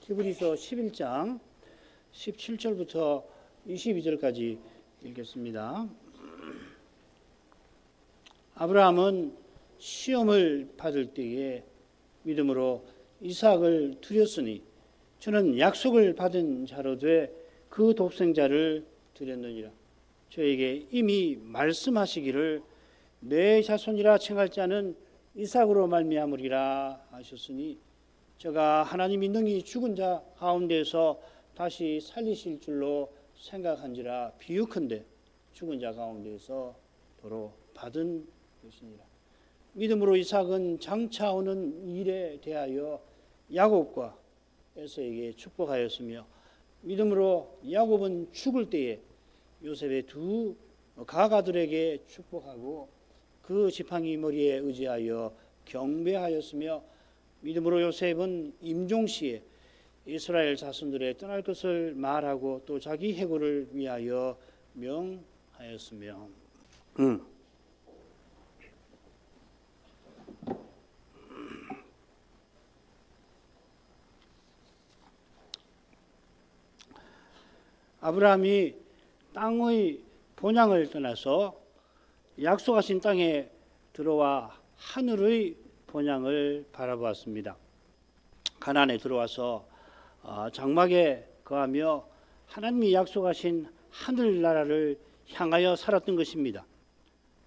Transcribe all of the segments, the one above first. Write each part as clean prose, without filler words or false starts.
히브리서 11장 17절부터 22절까지 읽겠습니다. 아브라함은 시험을 받을 때에 믿음으로 이삭을 드렸으니 저는 약속을 받은 자로 돼 그 독생자를 드렸느니라. 저에게 이미 말씀하시기를 내 자손이라稱할 자는 이삭으로 말미암으리라 하셨으니 저가 하나님이 능히 죽은 자 가운데서 다시 살리실 줄로 생각한지라. 비유컨대 죽은 자 가운데서 도로 받은 것이니라. 믿음으로 이삭은 장차 오는 일에 대하여 야곱과 에서에게 축복하였으며 믿음으로 야곱은 죽을 때에 요셉의 두 가가들에게 축복하고 그 지팡이 머리에 의지하여 경배하였으며 믿음으로 요셉은 임종시에 이스라엘 자손들의 떠날 것을 말하고 또 자기 해고를 위하여 명하였으며 아브라함이 땅의 본향을 떠나서 약속하신 땅에 들어와 하늘의 본향을 바라보았습니다. 가나안에 들어와서 장막에 거하며 하나님이 약속하신 하늘나라를 향하여 살았던 것입니다.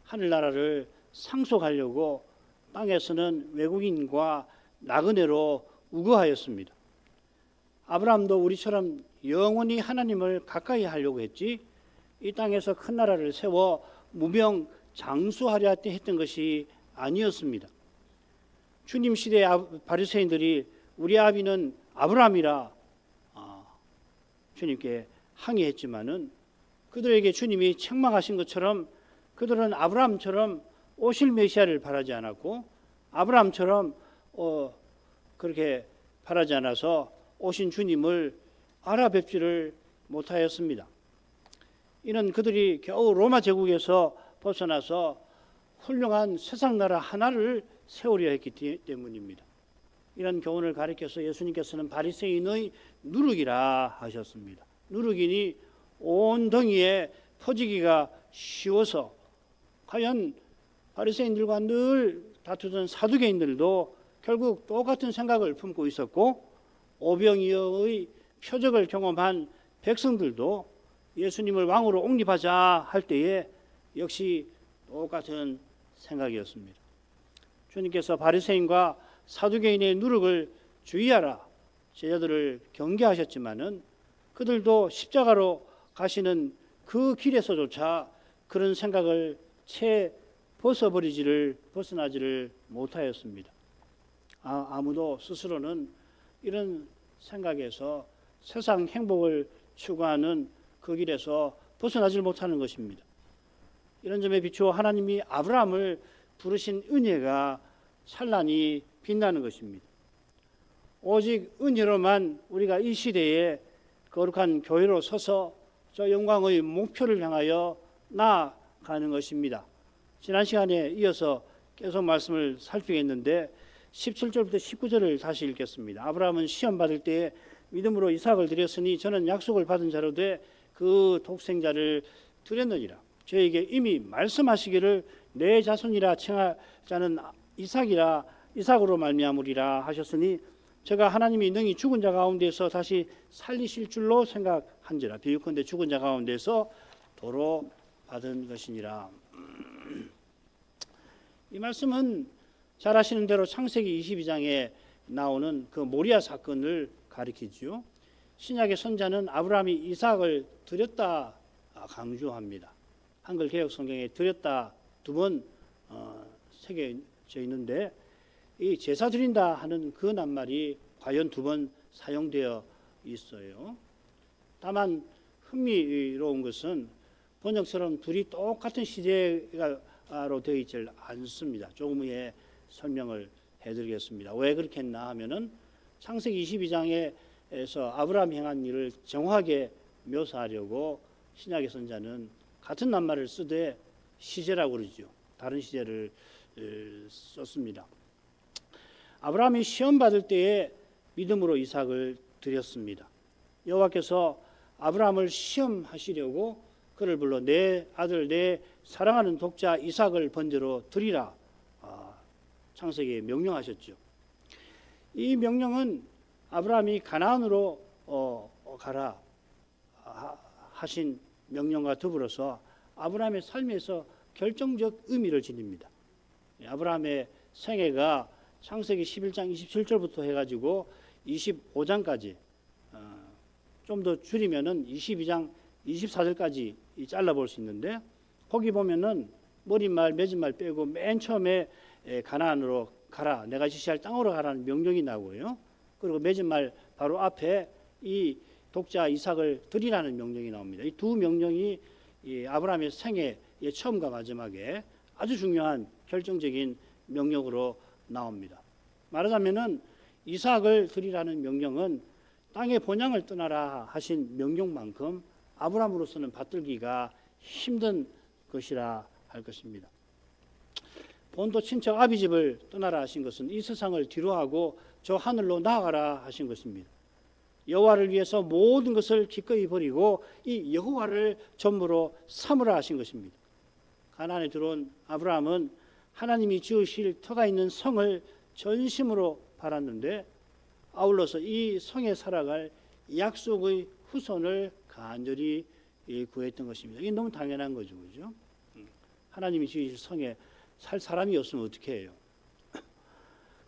하늘나라를 상속하려고 땅에서는 외국인과 나그네로 우거하였습니다. 아브라함도 우리처럼 영원히 하나님을 가까이 하려고 했지 이 땅에서 큰 나라를 세워 무병 장수하려 했던 것이 아니었습니다. 주님 시대의 바리새인들이 우리 아비는 아브라함이라 주님께 항의했지만은 그들에게 주님이 책망하신 것처럼 그들은 아브라함처럼 오실 메시아를 바라지 않았고 아브라함처럼 그렇게 바라지 않아서 오신 주님을 알아뵙지를 못하였습니다. 이는 그들이 겨우 로마 제국에서 벗어나서 훌륭한 세상 나라 하나를 세우려 했기 때문입니다. 이런 교훈을 가리켜서 예수님께서는 바리새인의 누룩이라 하셨습니다. 누룩이니 온 덩이에 퍼지기가 쉬워서 과연 바리새인들과 늘 다투던 사두개인들도 결국 똑같은 생각을 품고 있었고 오병이어의 표적을 경험한 백성들도 예수님을 왕으로 옹립하자 할 때에 역시 똑같은 생각이었습니다. 주님께서 바리새인과 사두개인의 누룩을 주의하라 제자들을 경계하셨지만은 그들도 십자가로 가시는 그 길에서조차 그런 생각을 채 벗어나지를 못하였습니다. 아무도 스스로는 이런 생각에서 세상 행복을 추구하는 그 길에서 벗어나질 못하는 것입니다. 이런 점에 비추어 하나님이 아브라함을 부르신 은혜가 찬란히 빛나는 것입니다. 오직 은혜로만 우리가 이 시대에 거룩한 교회로 서서 저 영광의 목표를 향하여 나아가는 것입니다. 지난 시간에 이어서 계속 말씀을 살피겠는데 17절부터 19절을 다시 읽겠습니다. 아브라함은 시험 받을 때에 믿음으로 이삭을 드렸으니 저는 약속을 받은 자로 돼 그 독생자를 드렸느니라. 저에게 이미 말씀하시기를 내 자손이라稱할 자는 이삭으로 말미암으리라 하셨으니 제가 하나님이 능히 죽은 자 가운데서 다시 살리실 줄로 생각한지라. 비유컨대 죽은 자 가운데서 도로 받은 것이니라. 이 말씀은 잘 아시는 대로 창세기 22장에 나오는 그 모리아 사건을 가리키죠. 신약의 선자는 아브라함이 이삭을 드렸다 강조합니다. 한글 개역 성경에 드렸다 두 번 새겨져 있는데 이 제사 드린다 하는 그 낱말이 과연 두 번 사용되어 있어요. 다만 흥미로운 것은 번역처럼 둘이 똑같은 시제로 되어 있지 않습니다. 조금 후에 설명을 해드리겠습니다. 왜 그렇게 했나 하면은 창세기 22장에서 아브라함이 행한 일을 정확하게 묘사하려고 신약의 선자는 같은 낱말을 쓰되 시제라고 그러죠. 다른 시제를 썼습니다. 아브라함이 시험 받을 때에 믿음으로 이삭을 드렸습니다. 여호와께서 아브라함을 시험하시려고 그를 불러 내 아들 내 사랑하는 독자 이삭을 번제로 드리라 창세기에 명령하셨죠. 이 명령은 아브라함이 가나안으로 가라 하신 명령과 더불어서 아브라함의 삶에서 결정적 의미를 지닙니다. 아브라함의 생애가 창세기 11장 27절부터 해가지고 25장까지 좀 더 줄이면은 22장 24절까지 잘라볼 수 있는데, 거기 보면은 머릿말 맺은말 빼고 맨 처음에 가나안으로 가라, 내가 지시할 땅으로 가라는 명령이 나오고요. 그리고 맺은말 바로 앞에 이 독자 이삭을 드리라는 명령이 나옵니다. 이 두 명령이 이 아브라함의 생애의 처음과 마지막에 아주 중요한 결정적인 명령으로 나옵니다. 말하자면은 이삭을 드리라는 명령은 땅의 본향을 떠나라 하신 명령만큼 아브라함으로서는 받들기가 힘든 것이라 할 것입니다. 본토 친척 아비 집을 떠나라 하신 것은 이 세상을 뒤로하고 저 하늘로 나아가라 하신 것입니다. 여호와를 위해서 모든 것을 기꺼이 버리고 이 여호와를 전부로 삼으라 하신 것입니다. 가나안에 들어온 아브라함은 하나님이 지으실 터가 있는 성을 전심으로 바랐는데, 아울러서 이 성에 살아갈 약속의 후손을 간절히 구했던 것입니다. 이게 너무 당연한 거죠, 그죠? 하나님이 지으실 성에 살 사람이 없으면 어떻게 해요?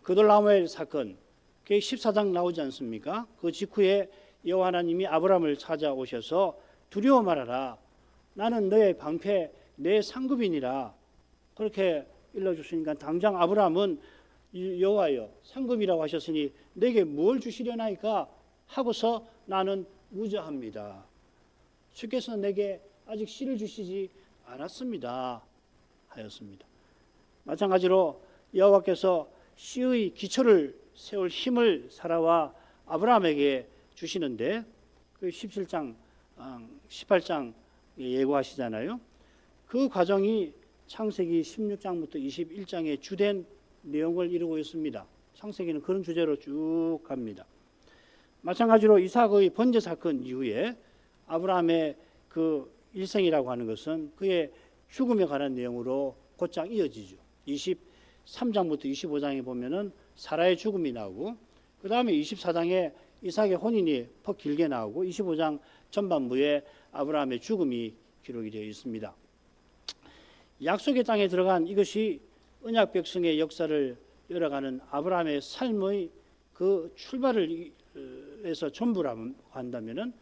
그돌라오멜 사건, 그게 14장 나오지 않습니까? 그 직후에 여호와 하나님이 아브라함을 찾아오셔서 두려워 말아라, 나는 너의 방패 내 상급이니라, 그렇게 일러주시니까 당장 아브라함은 여호와여, 상급이라고 하셨으니 내게 뭘 주시려나이까 하고서 나는 무저합니다. 주께서 내게 아직 씨를 주시지 않았습니다 하였습니다. 마찬가지로 여호와께서 씨의 기초를 세울 힘을 사라와 아브라함에게 주시는데, 그 17장 18장 예고하시잖아요. 그 과정이 창세기 16장부터 21장의 주된 내용을 이루고 있습니다. 창세기는 그런 주제로 쭉 갑니다. 마찬가지로 이삭의 번제 사건 이후에 아브라함의 그 일생이라고 하는 것은 그의 죽음에 관한 내용으로 곧장 이어지죠. 23장부터 25장에 보면은 사라의 죽음이 나오고, 그 다음에 24장에 이삭의 혼인이 더 길게 나오고, 25장 전반부에 아브라함의 죽음이 기록이 되어 있습니다. 약속의 땅에 들어간 이것이 언약 백성의 역사를 열어가는 아브라함의 삶의 그 출발을 해서 전부라고 한다면은,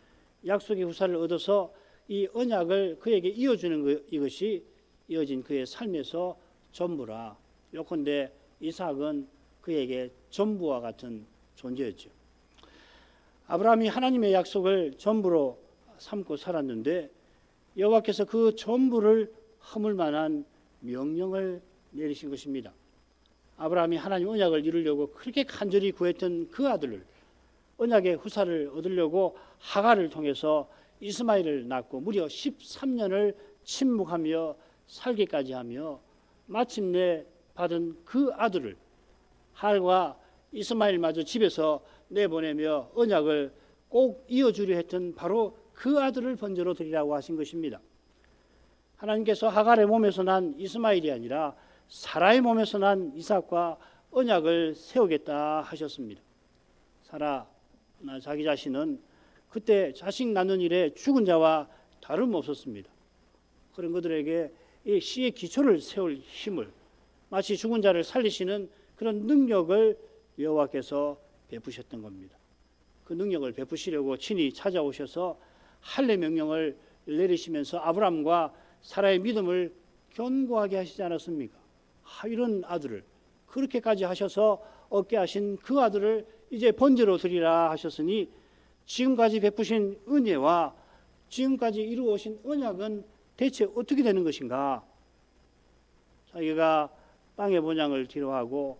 약속의 후사를 얻어서 이 언약을 그에게 이어주는 이것이 이어진 그의 삶에서 전부라. 요컨대 이삭은 그에게 전부와 같은 존재였죠. 아브라함이 하나님의 약속을 전부로 삼고 살았는데, 여호와께서 그 전부를 허물 만한 명령을 내리신 것입니다. 아브라함이 하나님 언약을 이루려고 그렇게 간절히 구했던 그 아들을, 언약의 후사를 얻으려고 하갈을 통해서 이스마엘을 낳고 무려 13년을 침묵하며 살기까지 하며 마침내 받은 그 아들을 하갈과 이스마엘마저 집에서 내보내며 언약을 꼭 이어주려 했던 바로 그 아들을 번제로 드리라고 하신 것입니다. 하나님께서 하갈의 몸에서 난 이스마엘이 아니라 사라의 몸에서 난 이삭과 언약을 세우겠다 하셨습니다. 사라 자기 자신은 그때 자식 낳는 일에 죽은 자와 다름없었습니다. 그런 그들에게 이 씨의 기초를 세울 힘을, 마치 죽은 자를 살리시는 그런 능력을 여호와께서 베푸셨던 겁니다. 그 능력을 베푸시려고 친히 찾아오셔서 할례 명령을 내리시면서 아브라함과 사라의 믿음을 견고하게 하시지 않았습니까? 이런 아들을 그렇게까지 하셔서 얻게 하신 그 아들을 이제 번제로 드리라 하셨으니, 지금까지 베푸신 은혜와 지금까지 이루어오신 언약은 대체 어떻게 되는 것인가? 자기가 땅의 본향을 뒤로하고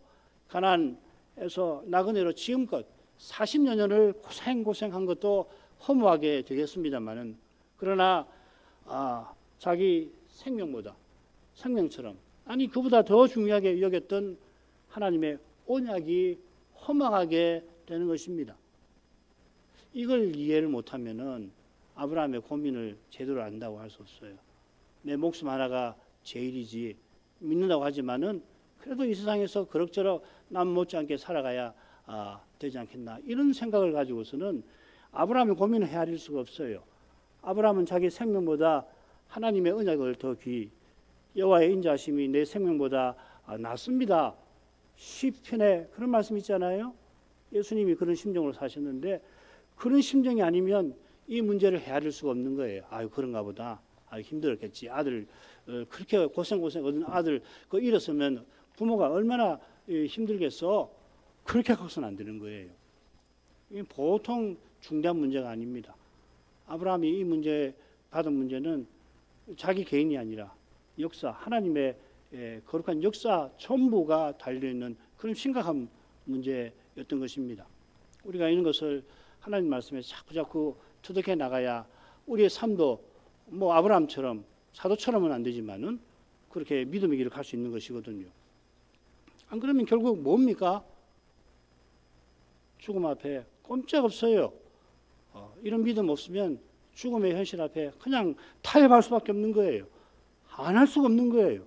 가나안에서 나그네로 지금껏 40여 년을 고생한 것도 허무하게 되겠습니다만은, 그러나 자기 생명보다, 생명처럼, 아니 그보다 더 중요하게 여겼던 하나님의 언약이 허망하게 되는 것입니다. 이걸 이해를 못하면은 아브라함의 고민을 제대로 안다고 할 수 없어요. 내 목숨 하나가 제일이지 믿는다고 하지만은 그래도 이 세상에서 그럭저럭 남 못지않게 살아가야 되지 않겠나 이런 생각을 가지고서는 아브라함의 고민을 헤아릴 수가 없어요. 아브라함은 자기 생명보다 하나님의 언약을 더 여호와의 인자하심이 내 생명보다 낫습니다. 시편에 그런 말씀 있잖아요. 예수님이 그런 심정으로 사셨는데 그런 심정이 아니면 이 문제를 헤아릴 수가 없는 거예요. 아유 그런가 보다. 아유 힘들었겠지. 아들 그렇게 고생 얻은 아들 그 잃었으면 부모가 얼마나 힘들겠어. 그렇게 갖고서는 안 되는 거예요. 이게 보통 중대한 문제가 아닙니다. 아브라함이 이 문제 받은 문제는 자기 개인이 아니라 역사 하나님의 거룩한 역사 전부가 달려있는 그런 심각한 문제였던 것입니다. 우리가 이런 것을 하나님 말씀에 자꾸 터득해 나가야 우리의 삶도 뭐 아브라함처럼 사도처럼은 안 되지만은 그렇게 믿음의 길을 갈 수 있는 것이거든요. 안 그러면 결국 뭡니까? 죽음 앞에 꼼짝없어요. 이런 믿음 없으면 죽음의 현실 앞에 그냥 타협할 수밖에 없는 거예요. 안 할 수가 없는 거예요.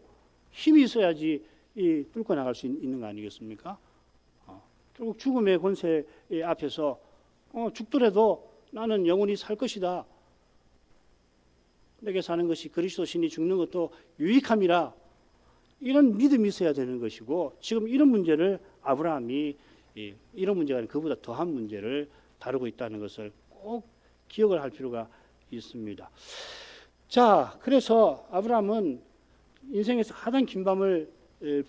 힘이 있어야지 뚫고 나갈 수 있는 거 아니겠습니까? 결국 죽음의 권세 앞에서 죽더라도 나는 영원히 살 것이다. 내게 사는 것이 그리스도 신이 죽는 것도 유익함이라. 이런 믿음이 있어야 되는 것이고 지금 이런 문제를 아브라함이 이런 문제가 아니라 그보다 더한 문제를 다루고 있다는 것을 꼭 기억을 할 필요가 있습니다. 자, 그래서 아브라함은 인생에서 가장 긴 밤을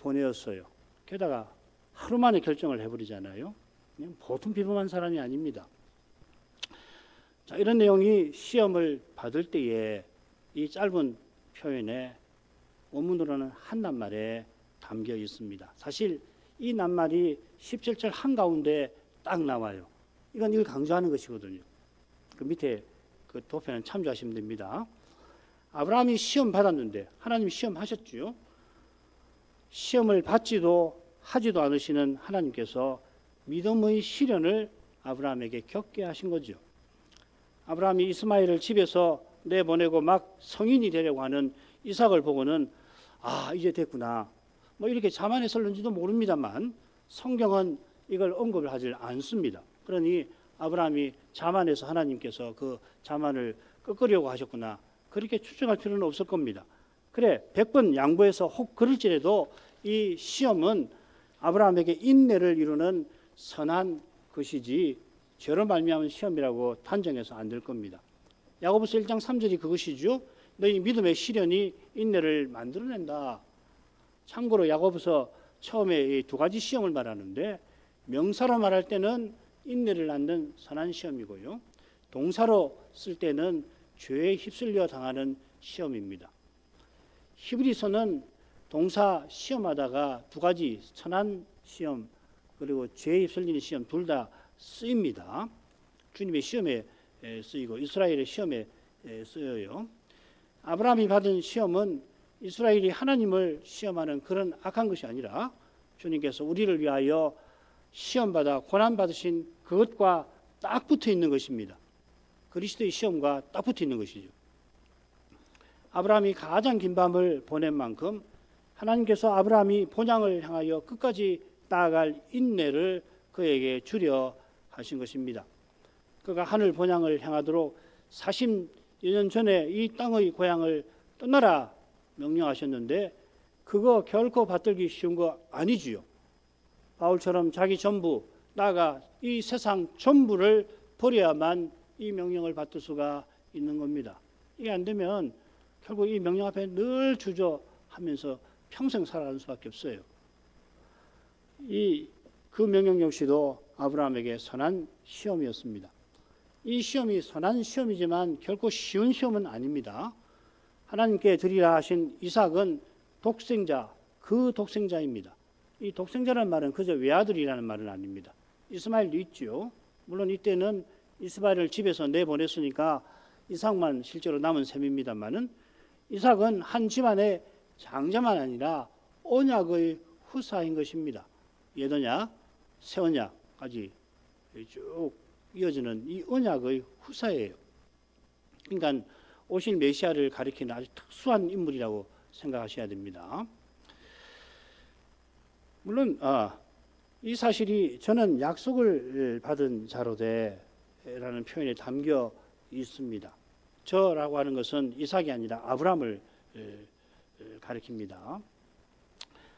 보내었어요. 게다가 하루 만에 결정을 해버리잖아요. 그냥 보통 비범한 사람이 아닙니다. 자, 이런 내용이 시험을 받을 때에 이 짧은 표현에 원문으로는 한 낱말에 담겨 있습니다. 사실 이 낱말이 17절 한가운데 딱 나와요. 이걸 강조하는 것이거든요. 그 밑에 그 도표는 참조하시면 됩니다. 아브라함이 시험 받았는데 하나님이 시험하셨죠. 시험을 받지도 하지도 않으시는 하나님께서 믿음의 시련을 아브라함에게 겪게 하신 거죠. 아브라함이 이스마엘을 집에서 내보내고 막 성인이 되려고 하는 이삭을 보고는 이제 됐구나 뭐 이렇게 자만했을는지도 모릅니다만 성경은 이걸 언급을 하지 않습니다. 그러니 아브라함이 자만해서 하나님께서 그 자만을 꺾으려고 하셨구나 그렇게 추정할 필요는 없을 겁니다. 그래 100번 양보해서 혹 그럴지라도 이 시험은 아브라함에게 인내를 이루는 선한 것이지 죄로 말미암은 시험이라고 단정해서 안 될 겁니다. 야고보서 1장 3절이 그것이죠. 너희 믿음의 시련이 인내를 만들어낸다. 참고로 야고보서 처음에 이 두 가지 시험을 말하는데 명사로 말할 때는 인내를 낳는 선한 시험이고요. 동사로 쓸 때는 죄에 휩쓸려 당하는 시험입니다. 히브리서는 동사 시험하다가 두 가지 선한 시험 그리고 죄에 휩쓸리는 시험 둘 다 쓰입니다. 주님의 시험에 쓰이고 이스라엘의 시험에 쓰여요. 아브라함이 받은 시험은 이스라엘이 하나님을 시험하는 그런 악한 것이 아니라 주님께서 우리를 위하여 시험받아 고난받으신 그것과 딱 붙어 있는 것입니다. 그리스도의 시험과 딱 붙어 있는 것이죠. 아브라함이 가장 긴 밤을 보낸 만큼 하나님께서 아브라함이 본향을 향하여 끝까지 나아갈 인내를 그에게 주려 하신 것입니다. 그가 하늘 본향을 향하도록 40여 년 전에 이 땅의 고향을 떠나라 명령하셨는데 그거 결코 받들기 쉬운 거 아니지요. 바울처럼 자기 전부 나아가 이 세상 전부를 버려야만 이 명령을 받을 수가 있는 겁니다. 이게 안 되면 결국 이 명령 앞에 늘 주저하면서 평생 살아가는 수밖에 없어요. 그 명령 역시도 아브라함에게 선한 시험이었습니다. 이 시험이 선한 시험이지만 결코 쉬운 시험은 아닙니다. 하나님께 드리라 하신 이삭은 독생자, 그 독생자입니다. 이 독생자라는 말은 그저 외아들이라는 말은 아닙니다. 이스마엘도 있죠. 물론 이때는 이스마엘을 집에서 내보냈으니까 이삭만 실제로 남은 셈입니다만은 이삭은 한 집안의 장자만 아니라 언약의 후사인 것입니다. 옛언약, 새언약까지 쭉 이어지는 이 언약의 후사예요. 그러니까 오실 메시아를 가리키는 아주 특수한 인물이라고 생각하셔야 됩니다. 물론 이 사실이 저는 약속을 받은 자로 돼라는 표현에 담겨 있습니다. 저라고 하는 것은 이삭이 아니라 아브라함을 가리킵니다.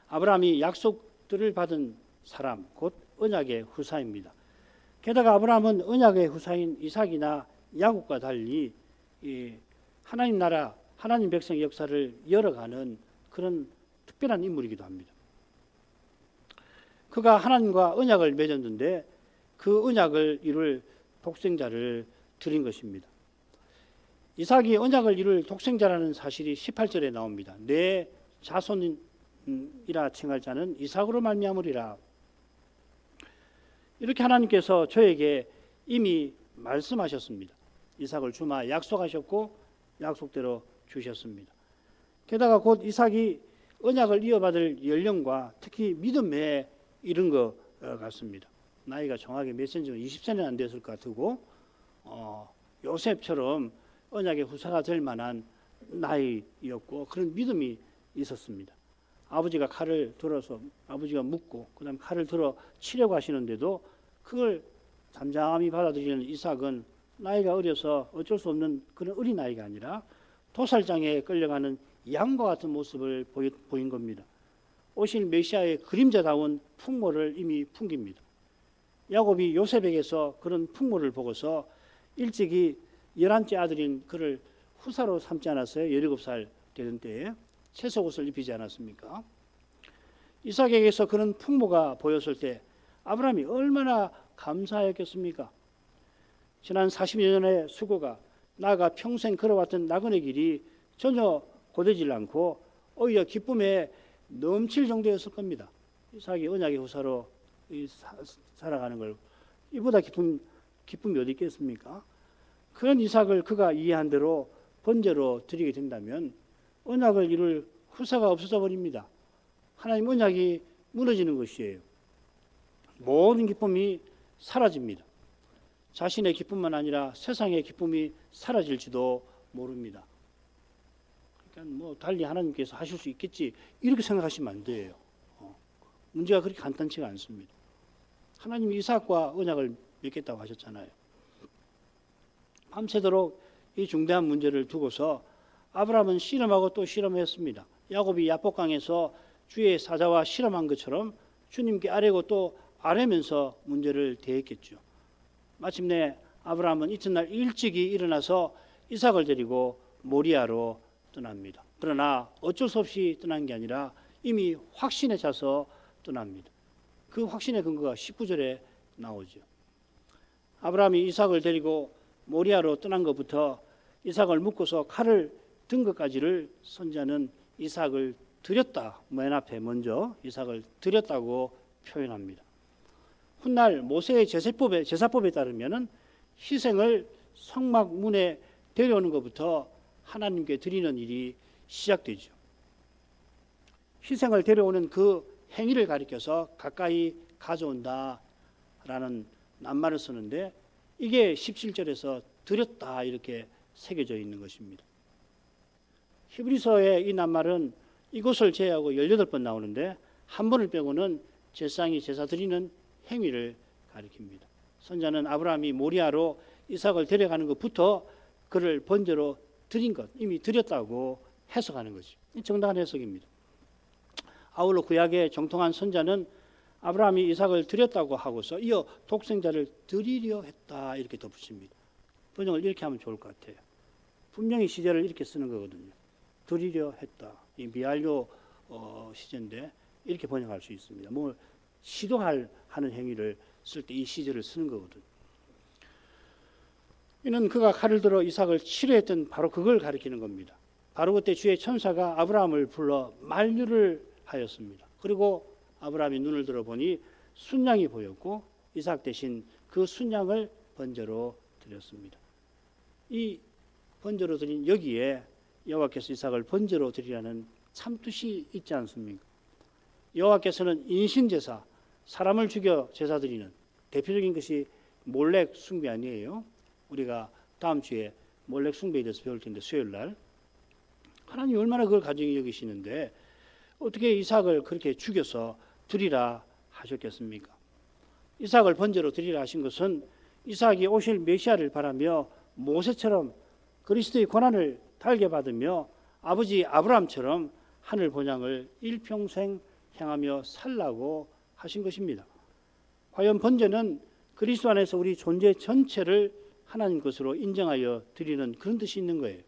아브라함이 약속들을 받은 사람, 곧 언약의 후사입니다. 게다가 아브라함은 언약의 후사인 이삭이나 야곱과 달리 하나님 나라, 하나님 백성의 역사를 열어가는 그런 특별한 인물이기도 합니다. 그가 하나님과 언약을 맺었는데 그 언약을 이룰 독생자를 드린 것입니다. 이삭이 언약을 이룰 독생자라는 사실이 18절에 나옵니다. 내 자손이라 칭할 자는 이삭으로 말미암으리라. 이렇게 하나님께서 저에게 이미 말씀하셨습니다. 이삭을 주마 약속하셨고 약속대로 주셨습니다. 게다가 곧 이삭이 언약을 이어받을 연령과 특히 믿음에 이른 것 같습니다. 나이가 정확히 몇 세인지 20세는 안 됐을 것 같고 요셉처럼 언약의 후사가 될 만한 나이였고 그런 믿음이 있었습니다. 아버지가 칼을 들어서 아버지가 묻고 그다음 칼을 들어 치려고 하시는데도 그걸 잠잠히 받아들이는 이삭은 나이가 어려서 어쩔 수 없는 그런 어린 나이가 아니라 도살장에 끌려가는 양과 같은 모습을 보인 겁니다. 오실 메시아의 그림자다운 풍모를 이미 풍깁니다. 야곱이 요셉에게서 그런 풍모를 보고서 일찍이 11째 아들인 그를 후사로 삼지 않았어요? 17살 되던 때에 채석옷을 입히지 않았습니까? 이삭에게서 그런 풍모가 보였을 때 아브라함이 얼마나 감사했겠습니까? 지난 40여 년의 수고가 나아가 평생 걸어왔던 나그네 길이 전혀 고되질 않고 오히려 기쁨에 넘칠 정도였을 겁니다. 이삭이 언약의 후사로 살아가는 걸 이보다 기쁨이 어디 있겠습니까? 그런 이삭을 그가 이해한 대로 번제로 드리게 된다면 언약을 이룰 후사가 없어져 버립니다. 하나님 언약이 무너지는 것이에요. 모든 기쁨이 사라집니다. 자신의 기쁨만 아니라 세상의 기쁨이 사라질지도 모릅니다. 그러니까 뭐 달리 하나님께서 하실 수 있겠지 이렇게 생각하시면 안 돼요. 문제가 그렇게 간단치가 않습니다. 하나님이 이삭과 언약을 맺겠다고 하셨잖아요. 밤새도록 이 중대한 문제를 두고서 아브라함은 씨름하고 또 씨름했습니다. 야곱이 야복강에서 주의 사자와 씨름한 것처럼 주님께 아뢰고 또 아뢰면서 문제를 대했겠죠. 마침내 아브라함은 이튿날 일찍이 일어나서 이삭을 데리고 모리아로 떠납니다. 그러나 어쩔 수 없이 떠난 게 아니라 이미 확신에 차서 떠납니다. 그 확신의 근거가 19절에 나오죠. 아브라함이 이삭을 데리고 모리아로 떠난 것부터 이삭을 묶고서 칼을 든 것까지를 선지자는 이삭을 드렸다. 맨 앞에 먼저 이삭을 드렸다고 표현합니다. 훗날 모세의 제사법에 따르면은 희생을 성막 문에 데려오는 것부터 하나님께 드리는 일이 시작되죠. 희생을 데려오는 그 행위를 가리켜서 가까이 가져온다라는 낱말을 쓰는데 이게 17절에서 드렸다 이렇게 새겨져 있는 것입니다. 히브리서의 이 낱말은 이곳을 제외하고 18번 나오는데 한 번을 빼고는 제사장이 제사 드리는 행위를 가리킵니다. 선자는 아브라함이 모리아로 이삭을 데려가는 것부터 그를 번제로 드린 것, 이미 드렸다고 해석하는 거죠. 정당한 해석입니다. 아울러 구약의 정통한 선자는 아브라함이 이삭을 드렸다고 하고서 이어 독생자를 드리려 했다 이렇게 덧붙입니다. 번역을 이렇게 하면 좋을 것 같아요. 분명히 시제를 이렇게 쓰는 거거든요. 드리려 했다. 이 미알료 시제인데 이렇게 번역할 수 있습니다. 뭐 시도하는 행위를 쓸 때 이 시제를 쓰는 거거든요. 이는 그가 칼을 들어 이삭을 치료했던 바로 그걸 가리키는 겁니다. 바로 그때 주의 천사가 아브라함을 불러 만류를 하였습니다. 그리고 아브라함이 눈을 들어보니 순양이 보였고 이삭 대신 그 순양을 번제로 드렸습니다. 이 번제로 드린 여기에 여호와께서 이삭을 번제로 드리라는 참뜻이 있지 않습니까? 여호와께서는 인신제사, 사람을 죽여 제사 드리는 대표적인 것이 몰렉 숭배 아니에요. 우리가 다음 주에 몰렉 숭배에 대해서 배울 텐데 수요일 날 하나님이 얼마나 그걸 가중히 여기시는데 어떻게 이삭을 그렇게 죽여서 드리라 하셨겠습니까? 이삭을 번제로 드리라 하신 것은 이삭이 오실 메시아를 바라며 모세처럼 그리스도의 고난을 달게 받으며 아버지 아브라함처럼 하늘 본향을 일평생 향하며 살라고 하신 것입니다. 과연 번제는 그리스도 안에서 우리 존재 전체를 하나님 것으로 인정하여 드리는 그런 뜻이 있는 거예요.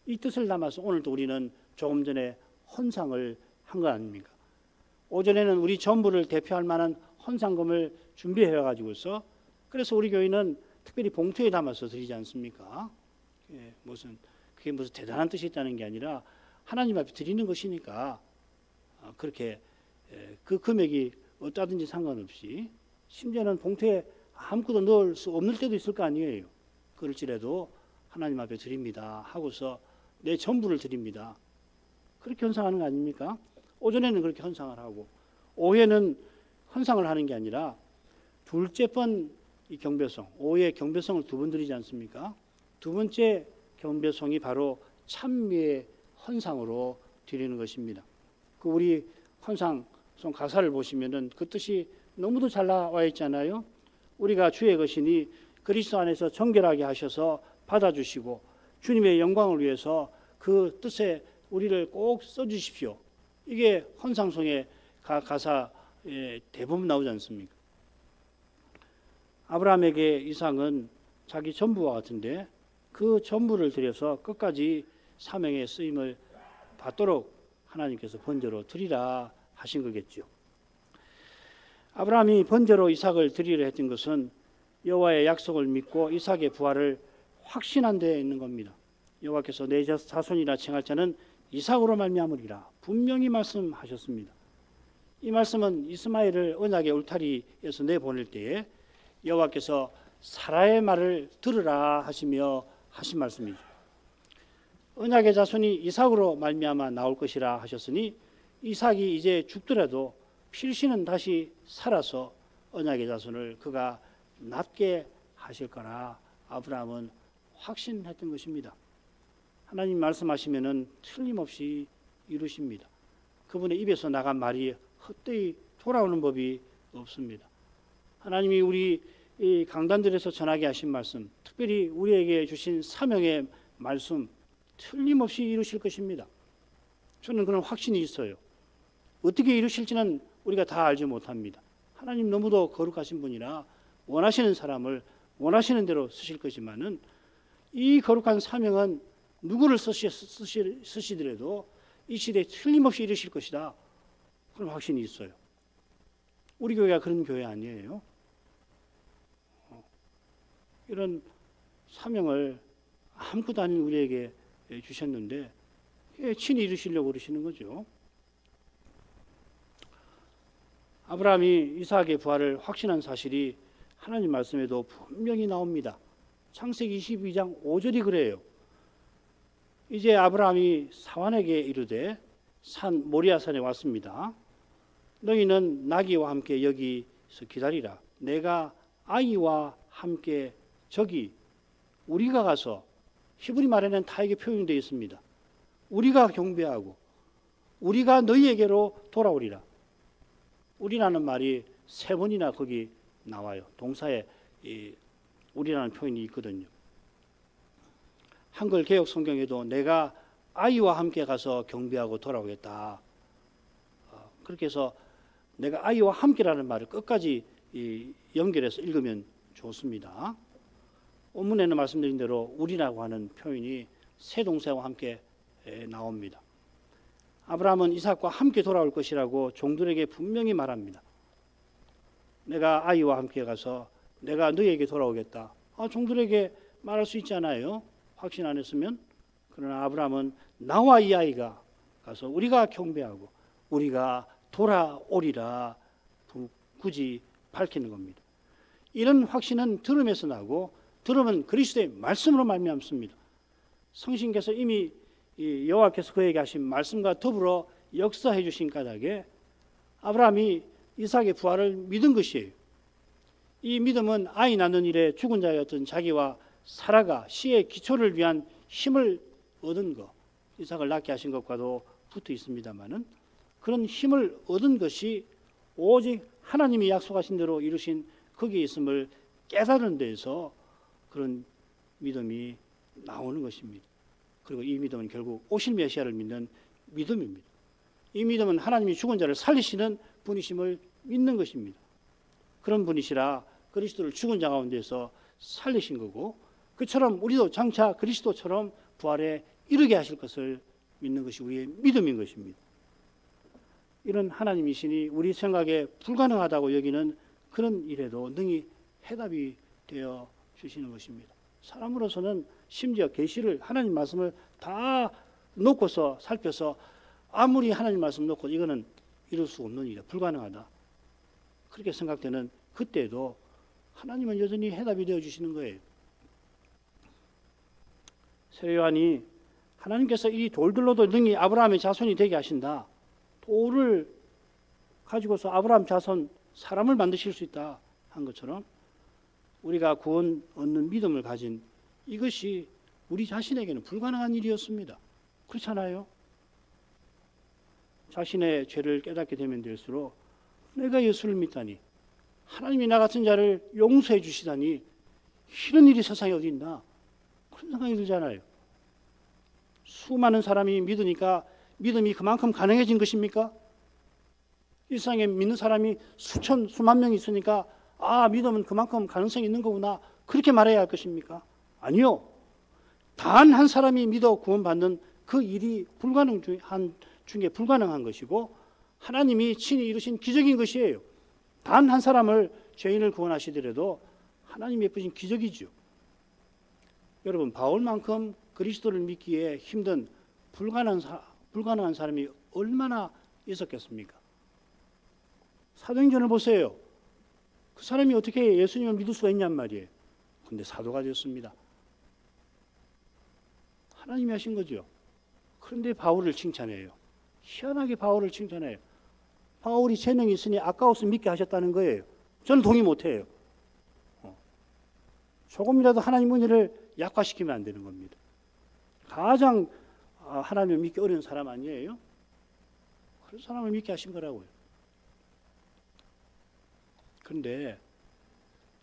이 뜻을 담아서 오늘도 우리는 조금 전에 헌상을 한 거 아닙니까? 오전에는 우리 전부를 대표할 만한 헌상금을 준비해 가지고서 그래서 우리 교회는 특별히 봉투에 담아서 드리지 않습니까? 그게 무슨 대단한 뜻이 있다는 게 아니라 하나님 앞에 드리는 것이니까 그렇게 그 금액이 어떠하든지 상관없이 심지어는 봉투에 아무것도 넣을 수 없는 때도 있을 거 아니에요. 그럴지라도 하나님 앞에 드립니다 하고서 내 전부를 드립니다. 그렇게 헌상하는 거 아닙니까? 오전에는 그렇게 헌상을 하고 오후에는 헌상을 하는 게 아니라 둘째 번 이 경배송, 오후에 경배송을 2번 드리지 않습니까? 두 번째 경배송이 바로 찬미의 헌상으로 드리는 것입니다. 그 우리 헌상송 가사를 보시면은 그 뜻이 너무도 잘 나와 있잖아요. 우리가 주의 것이니 그리스도 안에서 정결하게 하셔서 받아주시고 주님의 영광을 위해서 그 뜻에 우리를 꼭 써주십시오. 이게 헌상송의 가사에 대부분 나오지 않습니까? 아브라함에게 이삭은 자기 전부와 같은데 그 전부를 들여서 끝까지 사명의 쓰임을 받도록 하나님께서 번제로 드리라 하신 거겠죠. 아브라함이 번제로 이삭을 드리려 했던 것은 여호와의 약속을 믿고 이삭의 부활을 확신한 데 있는 겁니다. 여호와께서 내 자손이라 칭할 자는 이삭으로 말미암으리라 분명히 말씀하셨습니다. 이 말씀은 이스마엘을 언약의 울타리에서 내보낼 때에 여호와께서 사라의 말을 들으라 하시며 하신 말씀이죠. 언약의 자손이 이삭으로 말미암아 나올 것이라 하셨으니 이삭이 이제 죽더라도 필시는 다시 살아서 언약의 자손을 그가 낫게 하실 거라 아브라함은 확신했던 것입니다. 하나님 말씀하시면은 틀림없이 이루십니다. 그분의 입에서 나간 말이 헛되이 돌아오는 법이 없습니다. 하나님이 우리 이 강단들에서 전하게 하신 말씀, 특별히 우리에게 주신 사명의 말씀 틀림없이 이루실 것입니다. 저는 그런 확신이 있어요. 어떻게 이루실지는 우리가 다 알지 못합니다. 하나님 너무도 거룩하신 분이라 원하시는 사람을 원하시는 대로 쓰실 것이지만은 이 거룩한 사명은 누구를 쓰시더라도 이 시대에 틀림없이 이루실 것이다. 그런 확신이 있어요. 우리 교회가 그런 교회 아니에요. 이런 사명을 아무것도 아닌 우리에게 주셨는데 친히 이루시려고 그러시는 거죠. 아브라함이 이삭의 부활을 확신한 사실이 하나님 말씀에도 분명히 나옵니다. 창세기 22장 5절이 그래요. 이제 아브라함이 사환에게 이르되 산 모리아산에 왔습니다. 너희는 나귀와 함께 여기서 기다리라. 내가 아이와 함께 저기 우리가 가서 히브리 말에는 다 이게 표현되어 있습니다. 우리가 경배하고 우리가 너희에게로 돌아오리라. 우리라는 말이 3번이나 거기 나와요. 동사에 우리라는 표현이 있거든요. 한글 개역 성경에도 내가 아이와 함께 가서 경배하고 돌아오겠다. 그렇게 해서 내가 아이와 함께라는 말을 끝까지 연결해서 읽으면 좋습니다. 본문에는 말씀드린 대로 우리라고 하는 표현이 세 동사와 함께 나옵니다. 아브라함은 이삭과 함께 돌아올 것이라고 종들에게 분명히 말합니다. 내가 아이와 함께 가서 내가 너희에게 돌아오겠다. 종들에게 말할 수 있잖아요. 확신 안 했으면. 그러나 아브라함은 나와 이 아이가 가서 우리가 경배하고 우리가 돌아오리라 굳이 밝히는 겁니다. 이런 확신은 들음에서 나고 들음은 그리스도의 말씀으로 말미암습니다. 성신께서 이미 여호와께서 그에게 하신 말씀과 더불어 역사해 주신 까닭에 아브라함이 이삭의 부활을 믿은 것이에요. 이 믿음은 아이 낳는 일에 죽은 자였던 자기와 사라가 씨의 기초를 위한 힘을 얻은 것, 이삭을 낳게 하신 것과도 붙어 있습니다마는 그런 힘을 얻은 것이 오직 하나님이 약속하신 대로 이루신 거기에 있음을 깨달은 데에서 그런 믿음이 나오는 것입니다. 그리고 이 믿음은 결국 오실 메시아를 믿는 믿음입니다. 이 믿음은 하나님이 죽은 자를 살리시는 분이심을 믿는 것입니다. 그런 분이시라 그리스도를 죽은 자 가운데서 살리신 거고, 그처럼 우리도 장차 그리스도처럼 부활에 이르게 하실 것을 믿는 것이 우리의 믿음인 것입니다. 이런 하나님이시니 우리 생각에 불가능하다고 여기는 그런 일에도 능히 해답이 되어 주시는 것입니다. 사람으로서는 심지어 계시를 하나님 말씀을 다 놓고서 살펴서 아무리 하나님 말씀 놓고 이거는 이룰 수 없는 일이다, 불가능하다, 그렇게 생각되는 그때도 하나님은 여전히 해답이 되어 주시는 거예요. 세례 요한이 하나님께서 이 돌들로도 능히 아브라함의 자손이 되게 하신다, 돌을 가지고서 아브라함 자손 사람을 만드실 수 있다 한 것처럼 우리가 구원 얻는 믿음을 가진 이것이 우리 자신에게는 불가능한 일이었습니다. 그렇잖아요. 자신의 죄를 깨닫게 되면 될수록 내가 예수를 믿다니, 하나님이 나 같은 자를 용서해 주시다니, 이런 일이 세상에 어디 있나, 그런 생각이 들잖아요. 수많은 사람이 믿으니까 믿음이 그만큼 가능해진 것입니까? 이 세상에 믿는 사람이 수천 수만 명이 있으니까 믿음은 그만큼 가능성이 있는 거구나, 그렇게 말해야 할 것입니까? 아니요. 단 한 사람이 믿어 구원받는 그 일이 중에 불가능한 것이고 하나님이 친히 이루신 기적인 것이에요. 단 한 사람을, 죄인을 구원하시더라도 하나님이 베푸신 기적이죠. 여러분, 바울만큼 그리스도를 믿기에 힘든 불가능한 사람이 얼마나 있었겠습니까? 사도행전을 보세요. 그 사람이 어떻게 예수님을 믿을 수가 있냔 말이에요. 근데 사도가 되었습니다. 하나님이 하신 거죠. 그런데 바울을 칭찬해요. 희한하게 바울을 칭찬해요. 바울이 재능이 있으니 아까워서 믿게 하셨다는 거예요. 저는 동의 못해요. 조금이라도 하나님 은혜를 약화시키면 안 되는 겁니다. 가장 하나님을 믿기 어려운 사람 아니에요? 그런 사람을 믿게 하신 거라고요. 그런데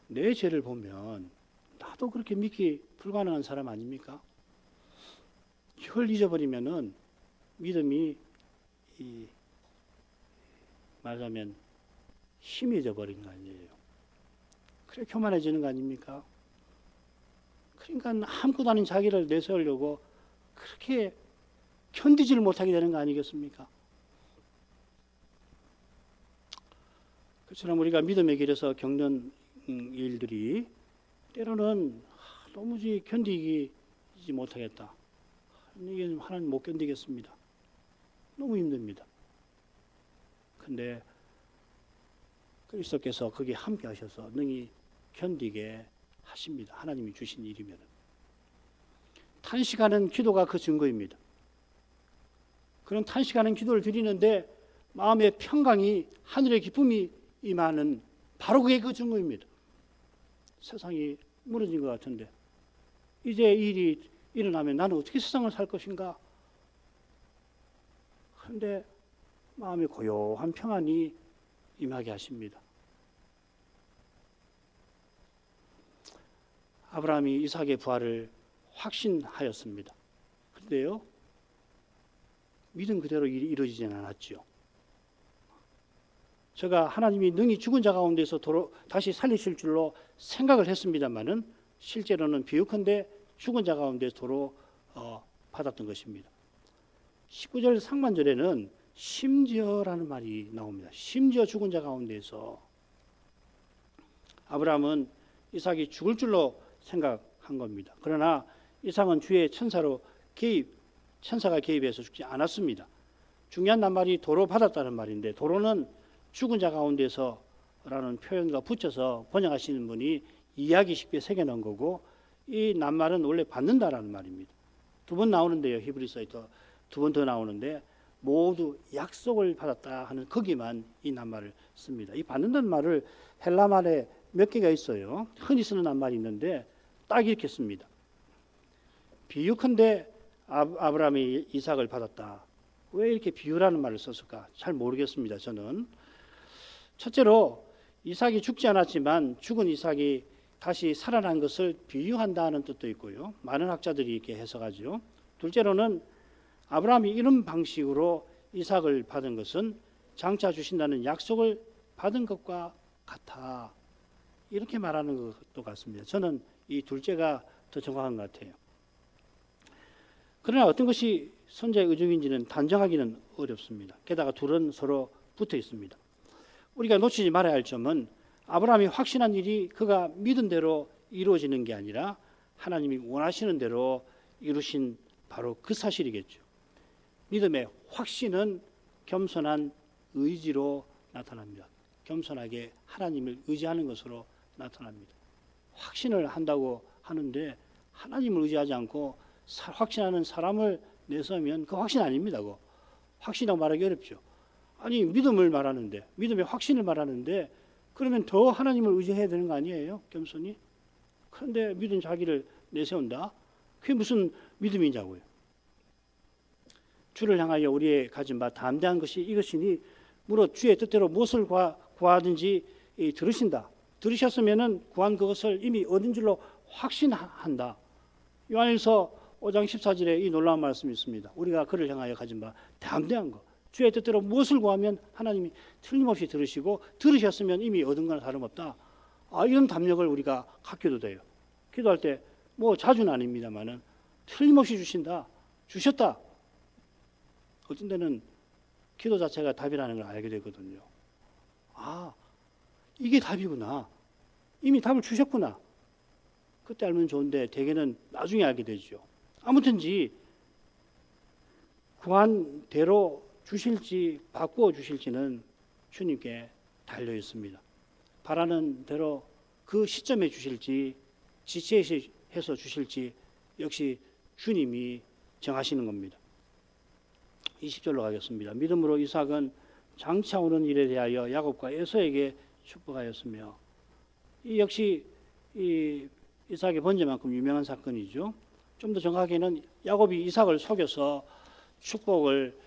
내 죄를 보면 나도 그렇게 믿기 불가능한 사람 아닙니까? 이걸 잊어버리면은 믿음이 말하자면 희미해져 버린 거 아니에요. 그래 교만해지는 거 아닙니까? 그러니까 아무것도 아닌 자기를 내세우려고 그렇게 견디지를 못하게 되는 거 아니겠습니까? 그처럼 우리가 믿음의 길에서 겪는 일들이 때로는 도무지 견디지 못하겠다, 이게 하나님 못 견디겠습니다, 너무 힘듭니다. 근데 그리스도께서 거기에 함께 하셔서 능히 견디게 하십니다. 하나님이 주신 일이면. 탄식하는 기도가 그 증거입니다. 그런 탄식하는 기도를 드리는데 마음의 평강이, 하늘의 기쁨이 임하는, 바로 그게 그 증거입니다. 세상이 무너진 것 같은데 이제 일이 일어나면 나는 어떻게 세상을 살 것인가? 그런데 마음의 고요한 평안이 임하게 하십니다. 아브라함이 이삭의 부활을 확신하였습니다. 그런데요, 믿음 그대로 일이 이루어지지는 않았죠. 제가 하나님이 능히 죽은 자 가운데서 다시 살리실 줄로 생각을 했습니다마는 실제로는 비유컨대 죽은 자 가운데서 도로 받았던 것입니다. 19절 상반절에는 심지어라는 말이 나옵니다. 심지어 죽은 자 가운데서. 아브라함은 이삭이 죽을 줄로 생각한 겁니다. 그러나 이삭은 주의 천사가 개입해서 죽지 않았습니다. 중요한 낱말이 도로 받았다는 말인데, 도로는 죽은 자 가운데서라는 표현과 붙여서 번역하시는 분이 이야기 쉽게 새겨놓은 거고, 이 낱말은 원래 받는다라는 말입니다. 두 번 나오는데요, 히브리서에 두 번 더 나오는데 모두 약속을 받았다 하는 거기만 이 낱말을 씁니다. 이 받는다는 말을 헬라 말의 몇 개가 있어요. 흔히 쓰는 낱말이 있는데 딱 이렇게 씁니다. 비유컨대 아브라함이 이삭을 받았다. 왜 이렇게 비유라는 말을 썼을까? 잘 모르겠습니다. 저는. 첫째로 이삭이 죽지 않았지만 죽은 이삭이 다시 살아난 것을 비유한다는 뜻도 있고요. 많은 학자들이 이렇게 해석하죠. 둘째로는 아브라함이 이런 방식으로 이삭을 받은 것은 장차 주신다는 약속을 받은 것과 같아. 이렇게 말하는 것도 같습니다. 저는 이 둘째가 더 정확한 것 같아요. 그러나 어떤 것이 선자의 의중인지는 단정하기는 어렵습니다. 게다가 둘은 서로 붙어 있습니다. 우리가 놓치지 말아야 할 점은 아브라함이 확신한 일이 그가 믿은 대로 이루어지는 게 아니라 하나님이 원하시는 대로 이루신 바로 그 사실이겠죠. 믿음의 확신은 겸손한 의지로 나타납니다. 겸손하게 하나님을 의지하는 것으로 나타납니다. 확신을 한다고 하는데 하나님을 의지하지 않고 확신하는 사람을 내세우면 그 확신 아닙니다. 그거. 확신이라고 말하기 어렵죠. 아니 믿음을 말하는데 믿음의 확신을 말하는데 그러면 더 하나님을 의지해야 되는 거 아니에요? 겸손히. 그런데 믿은 자기를 내세운다? 그게 무슨 믿음이냐고요. 주를 향하여 우리의 가진 바 담대한 것이 이것이니 무릇 주의 뜻대로 무엇을 구하든지 들으신다. 들으셨으면 구한 그것을 이미 얻은 줄로 확신한다. 요한일서 5장 14절에 이 놀라운 말씀이 있습니다. 우리가 그를 향하여 가진 바 담대한 것. 주의 뜻대로 무엇을 구하면 하나님이 틀림없이 들으시고 들으셨으면 이미 얻은 거나 다름없다. 이런 담력을 우리가 갖게도 돼요. 기도할 때 뭐 자주는 아닙니다만은 틀림없이 주신다. 주셨다. 어떤 때는 기도 자체가 답이라는 걸 알게 되거든요. 이게 답이구나. 이미 답을 주셨구나. 그때 알면 좋은데 대개는 나중에 알게 되죠. 아무튼지 구한 대로 주실지 바꾸어 주실지는 주님께 달려 있습니다. 바라는 대로 그 시점에 주실지 지체해서 주실지 역시 주님이 정하시는 겁니다. 20절로 가겠습니다. 믿음으로 이삭은 장차 오는 일에 대하여 야곱과 에서에게 축복하였으며 이 역시 이 이삭의 번제만큼 유명한 사건이죠. 좀 더 정확하게는 야곱이 이삭을 속여서 축복을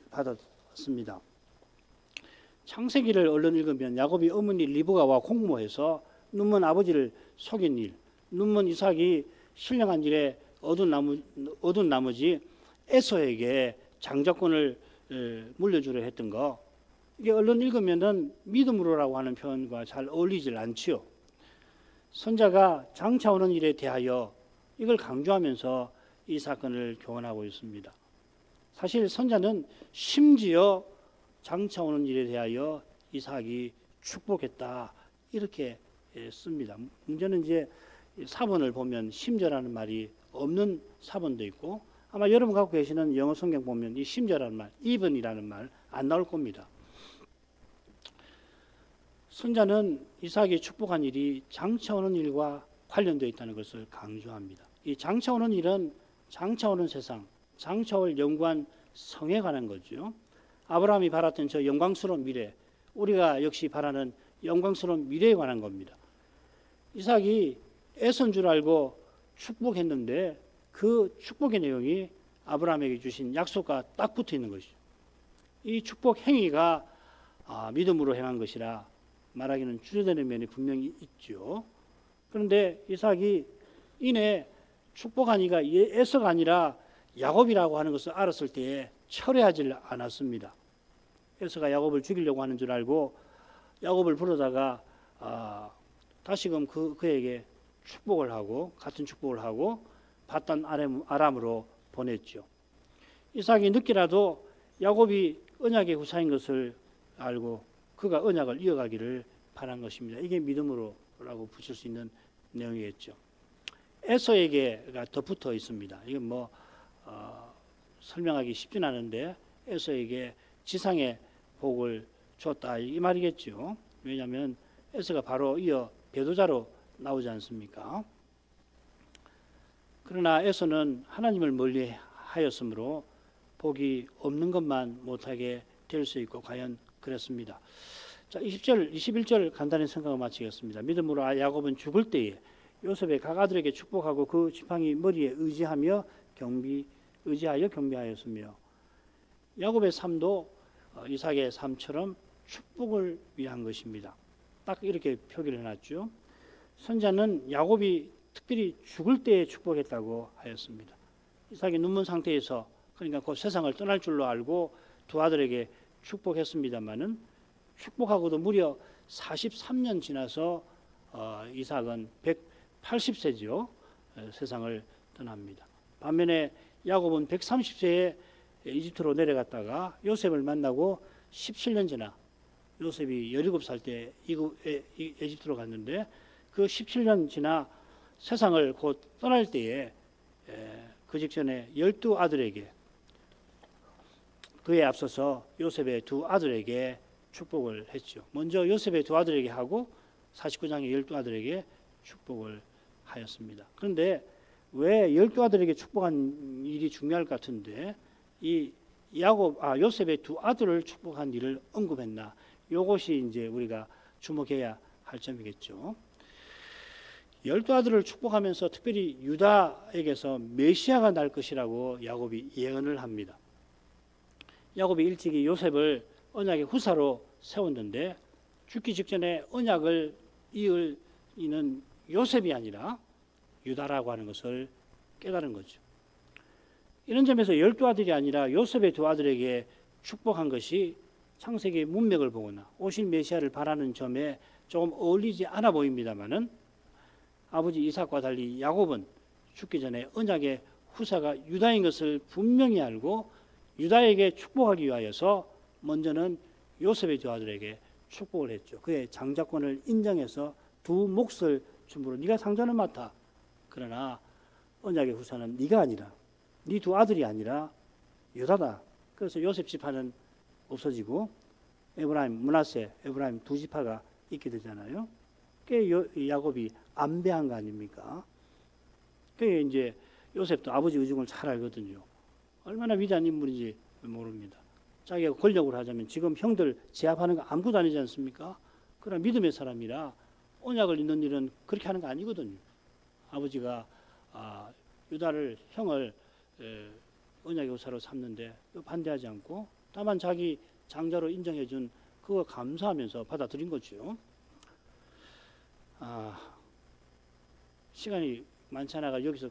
받았습니다. 창세기를 얼른 읽으면 야곱이 어머니 리브가와 공모해서 눈먼 아버지를 속인 일, 눈먼 이삭이 신령한 일에 얻은 나머지 에서에게 장자권을 물려주려 했던 거, 이게 얼른 읽으면은 믿음으로라고 하는 표현과 잘 어울리질 않지요. 선자가 장차 오는 일에 대하여 이걸 강조하면서 이 사건을 교훈하고 있습니다. 사실 선자는 심지어 장차 오는 일에 대하여 이삭이 축복했다 이렇게 씁니다. 문제는 이제 사본을 보면 심지어라는 말이 없는 사본도 있고 아마 여러분 갖고 계시는 영어 성경 보면 이 심지어라는 말, even이라는 말 안 나올 겁니다. 선자는 이삭이 축복한 일이 장차 오는 일과 관련되어 있다는 것을 강조합니다. 이 장차 오는 일은 장차 오는 세상, 장차 올 영광 성에 관한 거죠. 아브라함이 바랐던 저 영광스러운 미래, 우리가 역시 바라는 영광스러운 미래에 관한 겁니다. 이삭이 애선 줄 알고 축복했는데 그 축복의 내용이 아브라함에게 주신 약속과 딱 붙어 있는 것이죠. 이 축복 행위가 믿음으로 행한 것이라 말하기는 주저되는 면이 분명히 있죠. 그런데 이삭이 이내 축복한 이가 에서가 아니라 야곱이라고 하는 것을 알았을 때에 철회하지 않았습니다. 에서가 야곱을 죽이려고 하는 줄 알고 야곱을 부르다가 다시금 그에게 축복을 하고 같은 축복을 하고 바단 아람으로 보냈죠. 이삭이 늦게라도 야곱이 언약의 후사인 것을 알고 그가 언약을 이어가기를 바란 것입니다. 이게 믿음으로라고 붙일 수 있는 내용이겠죠. 에서에게가 더 붙어 있습니다. 이건 설명하기 쉽진 않은데 에서에게 지상의 복을 줬다 이 말이겠죠. 왜냐하면 에서가 바로 이어 배도자로 나오지 않습니까? 그러나 에서는 하나님을 멀리 하였으므로 복이 없는 것만 못하게 될 수 있고 과연 그랬습니다. 자, 20절, 21절 간단히 생각을 마치겠습니다. 믿음으로 야곱은 죽을 때에 요셉의 각아들에게 축복하고 그 지팡이 머리에 의지하여 경배하였으며 야곱의 삶도 이삭의 삶처럼 축복을 위한 것입니다. 딱 이렇게 표기를 해놨죠. 선자는 야곱이 특별히 죽을 때에 축복했다고 하였습니다. 이삭이 눈먼 상태에서 그러니까 그 세상을 떠날 줄로 알고 두 아들에게 축복했습니다마는 축복하고도 무려 43년 지나서 이삭은 180세죠. 세상을 떠납니다. 반면에 야곱은 130세에 이집트로 내려갔다가 요셉을 만나고 17년 지나 요셉이 17살 때 이집트로 갔는데 그 17년 지나 세상을 곧 떠날 때에 그 직전에 12아들에게 그에 앞서서 요셉의 두 아들에게 축복을 했죠. 먼저 요셉의 두 아들에게 하고 49장의 12아들에게 축복을 하였습니다. 그런데 왜 12아들에게 축복한 일이 중요할 것 같은데 이 요셉의 두 아들을 축복한 일을 언급했나? 이것이 이제 우리가 주목해야 할 점이겠죠. 12아들을 축복하면서 특별히 유다에게서 메시아가 날 것이라고 야곱이 예언을 합니다. 야곱이 일찍이 요셉을 언약의 후사로 세웠는데 죽기 직전에 언약을 이을 이는 요셉이 아니라 유다라고 하는 것을 깨달은 거죠. 이런 점에서 12아들이 아니라 요셉의 두 아들에게 축복한 것이 창세기의 문맥을 보거나 오실 메시아를 바라는 점에 조금 어울리지 않아 보입니다마는 아버지 이삭과 달리 야곱은 죽기 전에 언약의 후사가 유다인 것을 분명히 알고 유다에게 축복하기 위하여서 먼저는 요셉의 두 아들에게 축복을 했죠. 그의 장자권을 인정해서 두 몫을 주므로 네가 상전을 맡아. 그러나 언약의 후사는 네가 아니라 네 두 아들이 아니라 유다다. 그래서 요셉 지파는 없어지고 에브라임, 므낫세, 에브라임 두 지파가 있게 되잖아요. 그게 야곱이 안배한 거 아닙니까? 그게 이제 요셉도 아버지 의중을 잘 알거든요. 얼마나 위대한 인물인지 모릅니다. 자기가 권력을 하자면 지금 형들 제압하는 거 아무것도 아니지 않습니까? 그러나 믿음의 사람이라 언약을 잇는 일은 그렇게 하는 거 아니거든요. 아버지가 유다를 형을 언약의 후사로 삼는데 반대하지 않고 다만 자기 장자로 인정해준 그거 감사하면서 받아들인 거죠. 시간이 많지 않아가 여기서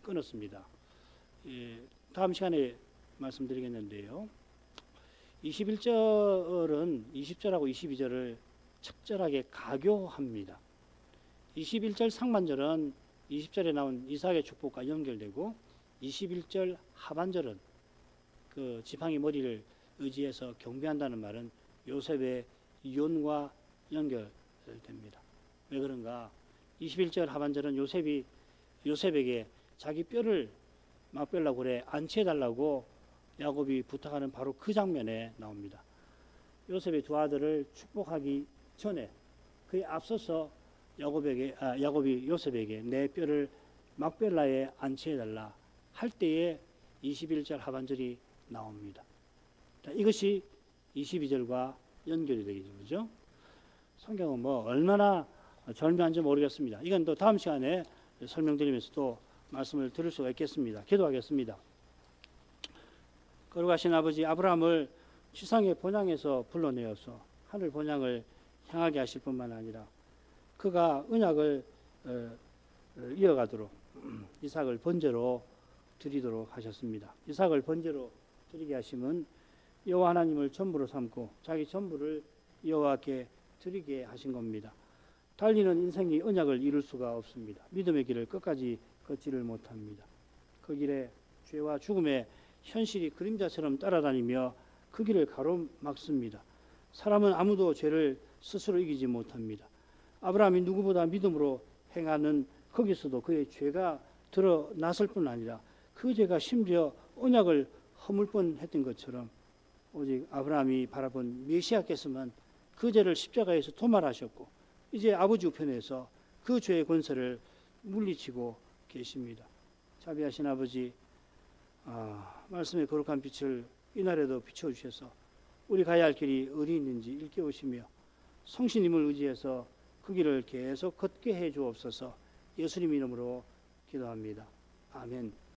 끊었습니다. 다음 시간에 말씀드리겠는데요. 21절은 20절하고 22절을 적절하게 가교합니다. 21절 상반절은 20절에 나온 이삭의 축복과 연결되고 21절 하반절은 그 지팡이 머리를 의지해서 경배한다는 말은 요셉의 이혼과 연결됩니다. 왜 그런가? 21절 하반절은 요셉에게 자기 뼈를 막뼈라고 그래 안치해달라고 야곱이 부탁하는 바로 그 장면에 나옵니다. 요셉의 두 아들을 축복하기 전에 그에 앞서서 야곱이 요셉에게 내 뼈를 막벨라에 안치해달라 할 때에 21절 하반절이 나옵니다. 이것이 22절과 연결이 되겠죠. 성경은 뭐 얼마나 절묘한지 모르겠습니다. 이건 또 다음 시간에 설명드리면서 또 말씀을 드릴 수가 있겠습니다. 기도하겠습니다. 거룩하신 아버지 아브라함을 지상의 본향에서 불러내어서 하늘 본향을 향하게 하실 뿐만 아니라 그가 언약을 이어가도록 이삭을 번제로 드리도록 하셨습니다. 이삭을 번제로 드리게 하심은 여호와 하나님을 전부로 삼고 자기 전부를 여호와께 드리게 하신 겁니다. 달리는 인생이 언약을 이룰 수가 없습니다. 믿음의 길을 끝까지 걷지를 못합니다. 그 길에 죄와 죽음의 현실이 그림자처럼 따라다니며 그 길을 가로막습니다. 사람은 아무도 죄를 스스로 이기지 못합니다. 아브라함이 누구보다 믿음으로 행하는 거기서도 그의 죄가 드러났을 뿐 아니라 그 죄가 심지어 언약을 허물 뻔했던 것처럼 오직 아브라함이 바라본 메시아께서만 그 죄를 십자가에서 도말하셨고 이제 아버지 우편에서 그 죄의 권세를 물리치고 계십니다. 자비하신 아버지, 말씀의 거룩한 빛을 이날에도 비춰주셔서 우리 가야 할 길이 어디 있는지 일깨우시며 성신님을 의지해서 그 길을 계속 걷게 해 주옵소서. 예수님 이름으로 기도합니다. 아멘.